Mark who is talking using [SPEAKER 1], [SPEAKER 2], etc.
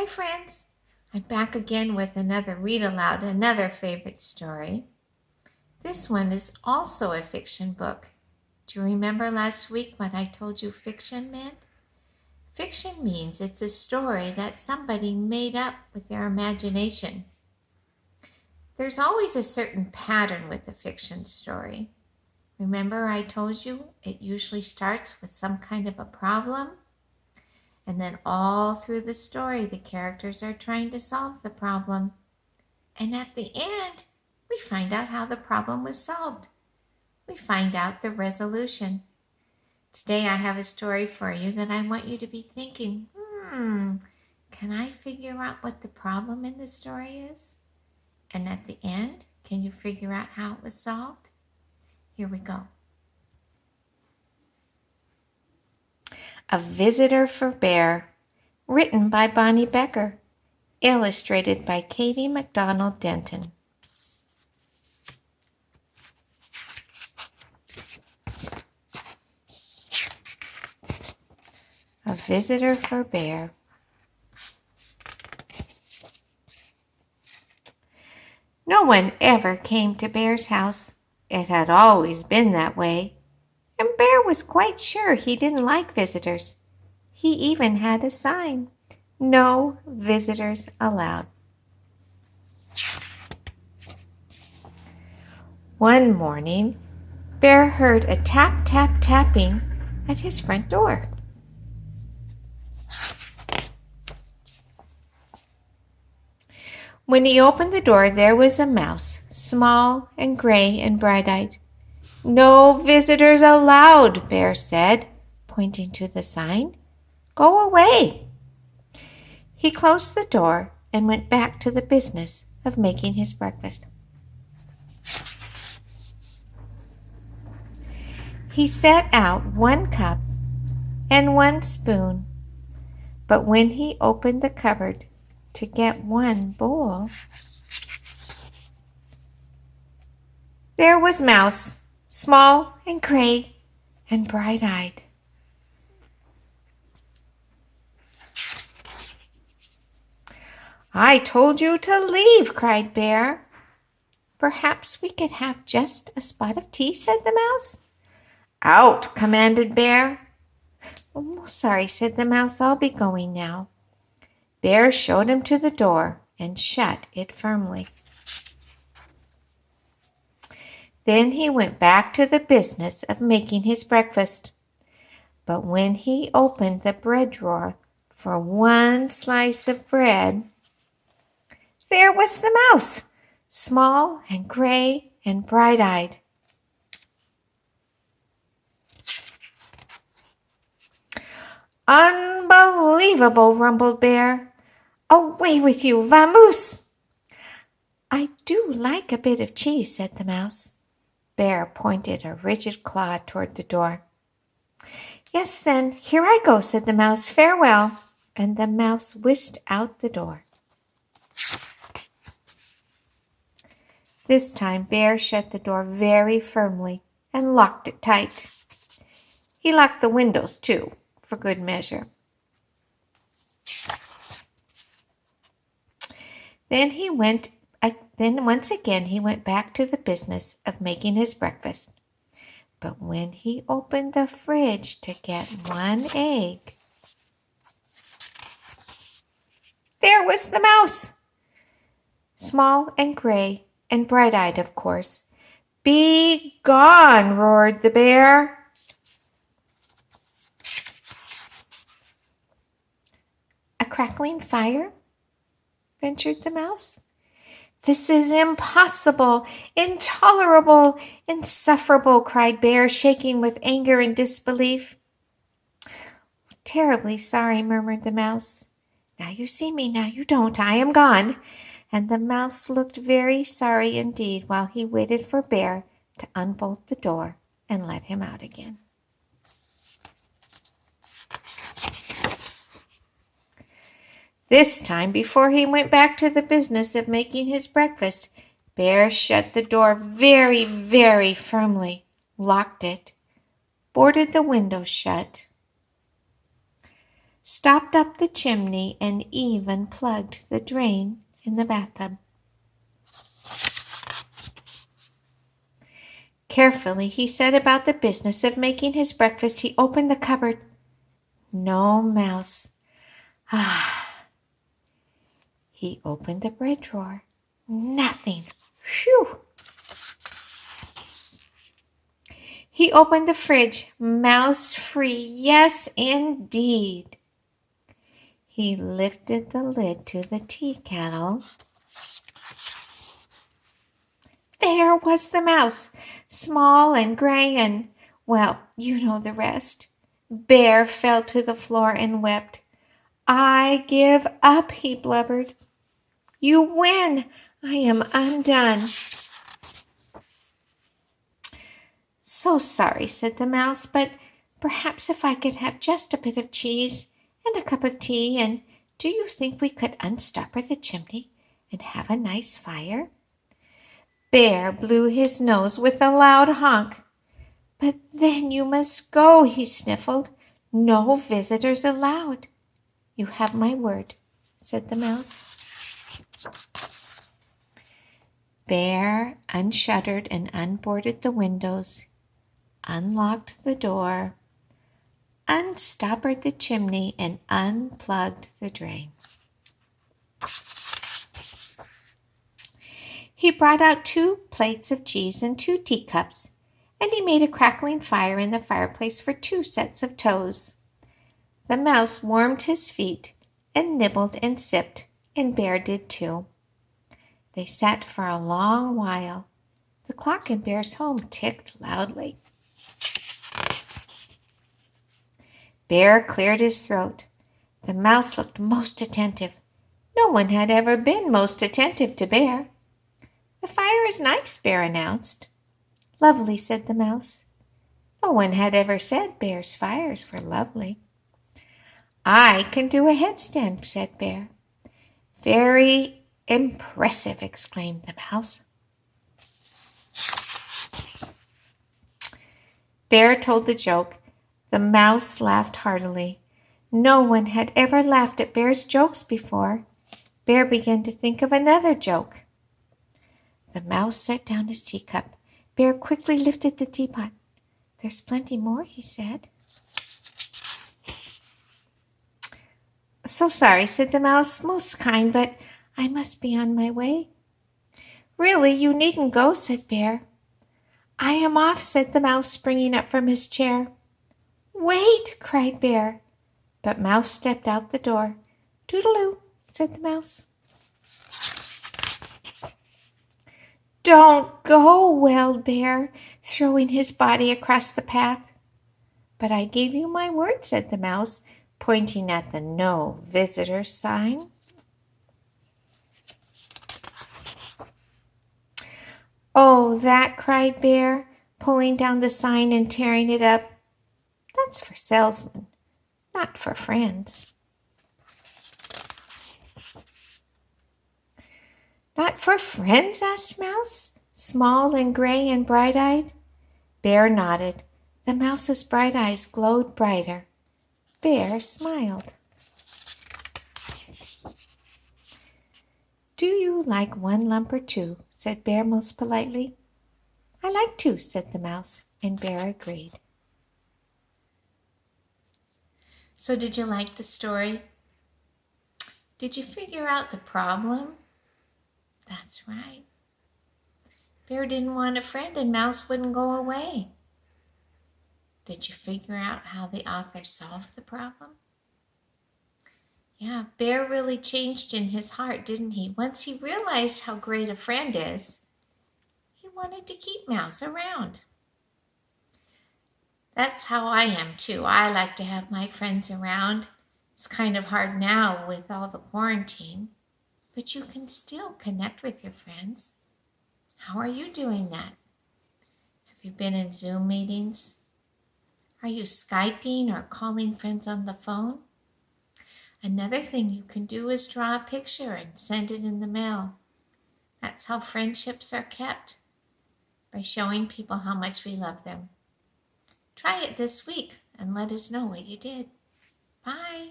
[SPEAKER 1] friends. I'm back again with another Read Aloud, another favorite story. This one is also a fiction book. Do you remember last week what I told you fiction meant? Fiction means it's a story that somebody made up with their imagination. There's always a certain pattern with a fiction story. Remember I told you it usually starts with some kind of a problem? And then all through the story, the characters are trying to solve the problem. And at the end, we find out how the problem was solved. We find out the resolution. Today I have a story for you that I want you to be thinking, can I figure out what the problem in the story is? And at the end, can you figure out how it was solved? Here we go. A Visitor for Bear, written by Bonnie Becker, illustrated by Katie MacDonald Denton. A Visitor for Bear. No one ever came to Bear's house. It had always been that way. And Bear was quite sure he didn't like visitors. He even had a sign, "No visitors allowed." One morning, Bear heard a tap, tap, tapping at his front door. When he opened the door, there was a mouse, small and gray and bright-eyed. "No visitors allowed," Bear said, pointing to the sign. "Go away." He closed the door and went back to the business of making his breakfast. He set out 1 cup and 1 spoon, but when he opened the cupboard to get 1 bowl, there was Mouse, small and gray and bright-eyed. "I told you to leave," cried Bear. "Perhaps we could have just a spot of tea," said the Mouse. "Out," commanded Bear. "Oh, sorry," said the Mouse. "I'll be going now." Bear showed him to the door and shut it firmly. Then he went back to the business of making his breakfast. But when he opened the bread drawer for 1 slice of bread, there was the Mouse, small and gray and bright-eyed. "Unbelievable," rumbled Bear. "Away with you, vamoose!" "I do like a bit of cheese," said the Mouse. Bear pointed a rigid claw toward the door. "Yes, then, here I go," said the Mouse. "Farewell." And the Mouse whisked out the door. This time Bear shut the door very firmly and locked it tight. He locked the windows, too, for good measure. Then once again he went back to the business of making his breakfast. But when he opened the fridge to get 1 egg, there was the Mouse, small and gray and bright-eyed, of course. "Be gone!" roared the Bear. "A crackling fire?" ventured the Mouse. "This is impossible, intolerable, insufferable," cried Bear, shaking with anger and disbelief. "Terribly sorry," murmured the Mouse. "Now you see me, now you don't. I am gone." And the Mouse looked very sorry indeed while he waited for Bear to unbolt the door and let him out again. This time, before he went back to the business of making his breakfast, Bear shut the door very, very firmly, locked it, boarded the window shut, stopped up the chimney, and even plugged the drain in the bathtub. Carefully, he set about the business of making his breakfast. He opened the cupboard. No mouse. He opened the bread drawer. Nothing. Phew! He opened the fridge. Mouse free. Yes, indeed. He lifted the lid to the tea kettle. There was the mouse, small and gray and, well, you know the rest. Bear fell to the floor and wept. I give up, he blubbered. You win. I am undone. So sorry, said the mouse, but perhaps if I could have just a bit of cheese and a cup of tea, and do you think we could unstopper the chimney and have a nice fire? Bear blew his nose with a loud honk. But then you must go, he sniffled. No visitors allowed. You have my word, said the mouse. Bear unshuttered and unboarded the windows, unlocked the door, unstoppered the chimney, and unplugged the drain. He brought out 2 plates of cheese and 2 teacups, and he made a crackling fire in the fireplace for 2 sets of toes. The mouse warmed his feet and nibbled and sipped, and Bear did too. They sat for a long while. The clock in Bear's home ticked loudly. Bear cleared his throat. The mouse looked most attentive. No one had ever been most attentive to Bear. The fire is nice, Bear announced. Lovely, said the mouse. No one had ever said Bear's fires were lovely. I can do a headstand, said Bear. Very impressive, exclaimed the mouse. Bear told the joke. The mouse laughed heartily. No one had ever laughed at Bear's jokes before. Bear began to think of another joke. The mouse set down his teacup. Bear quickly lifted the teapot. There's plenty more, he said. So sorry, said the mouse, most kind, but I must be on my way. Really, you needn't go, said Bear. I am off, said the mouse, springing up from his chair. Wait, cried Bear. But Mouse stepped out the door. Toodaloo, said the mouse. Don't go, wailed Bear, throwing his body across the path. But I gave you my word, said the mouse, pointing at the no visitors sign. Oh, that, cried Bear, pulling down the sign and tearing it up. That's for salesmen, not for friends. Not for friends? Asked Mouse, small and gray and bright-eyed. Bear nodded. The mouse's bright eyes glowed brighter. Bear smiled. Do you like 1 lump or 2? Said Bear most politely. I like 2, said the mouse, and Bear agreed. So did you like the story? Did you figure out the problem? That's right. Bear didn't want a friend and Mouse wouldn't go away. Did you figure out how the author solved the problem? Yeah, Bear really changed in his heart, didn't he? Once he realized how great a friend is, he wanted to keep Mouse around. That's how I am too. I like to have my friends around. It's kind of hard now with all the quarantine, but you can still connect with your friends. How are you doing that? Have you been in Zoom meetings? Are you Skyping or calling friends on the phone? Another thing you can do is draw a picture and send it in the mail. That's how friendships are kept, by showing people how much we love them. Try it this week and let us know what you did. Bye.